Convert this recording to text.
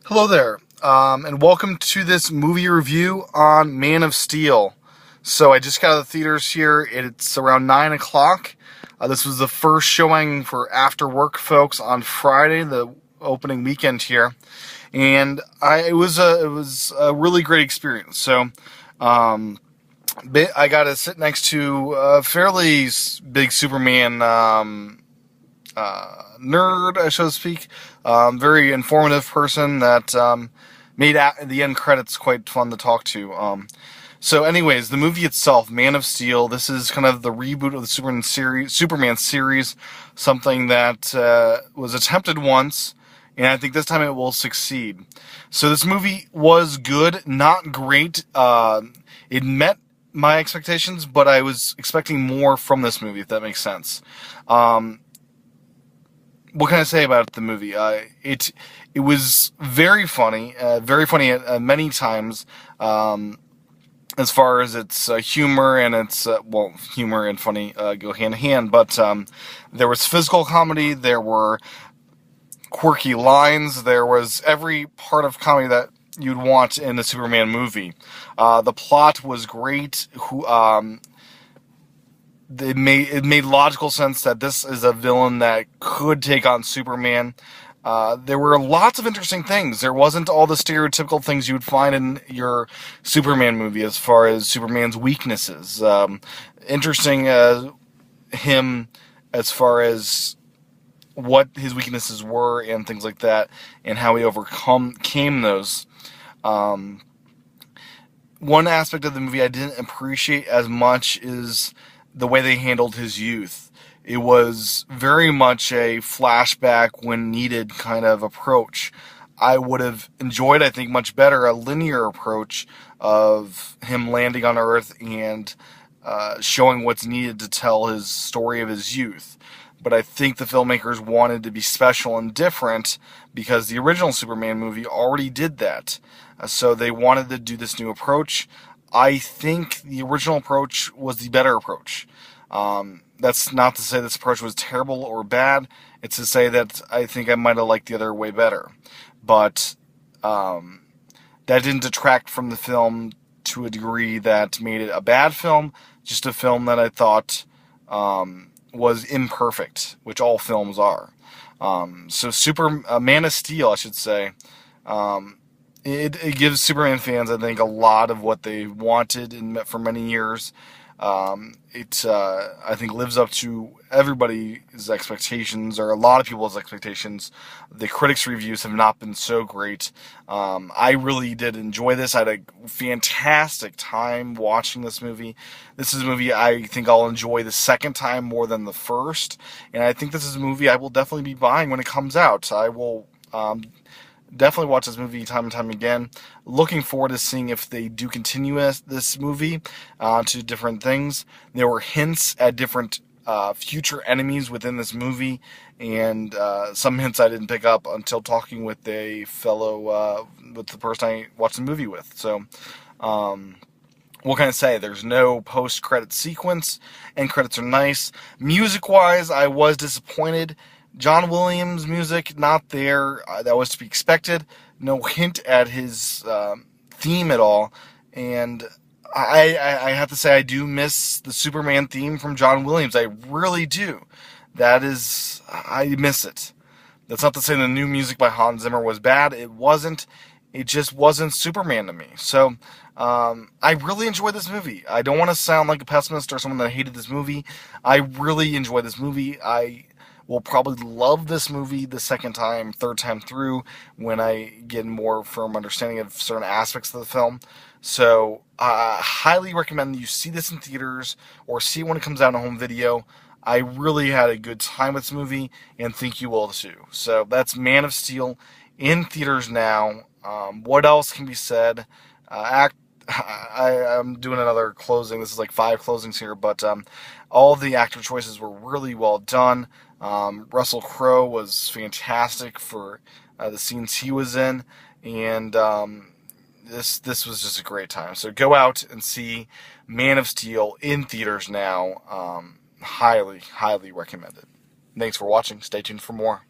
Hello there, and welcome to this movie review on Man of Steel. So I just got out of the theaters here. It's around 9 o'clock. This was the first showing for after work folks on Friday, the opening weekend here, and it was a really great experience. So I got to sit next to a fairly big Superman nerd, so to speak. Very informative person that made the end credits quite fun to talk to. So anyways, the movie itself, Man of Steel, this is kind of the reboot of the Superman series, something that was attempted once, and I think this time it will succeed. So this movie was good, not great. It met my expectations, but I was expecting more from this movie, if that makes sense. What can I say about the movie? It was very funny at many times. As far as its humor and its humor and funny go hand in hand. But there was physical comedy, there were quirky lines, there was every part of comedy that you'd want in a Superman movie. The plot was great. It made logical sense that this is a villain that could take on Superman. There were lots of interesting things. There wasn't all the stereotypical things you would find in your Superman movie as far as Superman's weaknesses. Interesting him as far as what his weaknesses were and things like that, and how he overcame those. One aspect of the movie I didn't appreciate as much is the way they handled his youth. It was very much a flashback when needed kind of approach. I would have enjoyed, I think, much better a linear approach of him landing on Earth and showing what's needed to tell his story of his youth. But I think the filmmakers wanted to be special and different because the original Superman movie already did that. So they wanted to do this new approach. I think the original approach was the better approach. That's not to say this approach was terrible or bad. It's to say that I think I might have liked the other way better. But that didn't detract from the film to a degree that made it a bad film. Just a film that I thought was imperfect, which all films are. So Man of Steel, I should say, it gives Superman fans, I think, a lot of what they wanted for many years. I think, lives up to everybody's expectations, or a lot of people's expectations. The critics' reviews have not been so great. I really did enjoy this. I had a fantastic time watching this movie. This is a movie I think I'll enjoy the second time more than the first, and I think this is a movie I will definitely be buying when it comes out. I will definitely watch this movie time and time again. Looking forward to seeing if they do continue this movie to different things. There were hints at different future enemies within this movie, and some hints I didn't pick up until talking with a fellow, with the person I watched the movie with. So, what can I say? There's no post-credit sequence, and credits are nice. Music-wise, I was disappointed. John Williams' music, not there. That was to be expected. No hint at his theme at all. And I have to say, I do miss the Superman theme from John Williams. I really do. I miss it. That's not to say the new music by Hans Zimmer was bad. It wasn't. It just wasn't Superman to me. So, I really enjoyed this movie. I don't want to sound like a pessimist or someone that hated this movie. I really enjoyed this movie. I will probably love this movie the second time, third time through, when I get more firm understanding of certain aspects of the film. So, highly recommend that you see this in theaters, or see it when it comes out on home video. I really had a good time with this movie, and think you will too. So, that's Man of Steel in theaters now. What else can be said? I'm doing another closing. This is like 5 closings here, but all the actor choices were really well done. Russell Crowe was fantastic for the scenes he was in, and this was just a great time. So go out and see Man of Steel in theaters now. Highly, highly recommended. Thanks for watching. Stay tuned for more.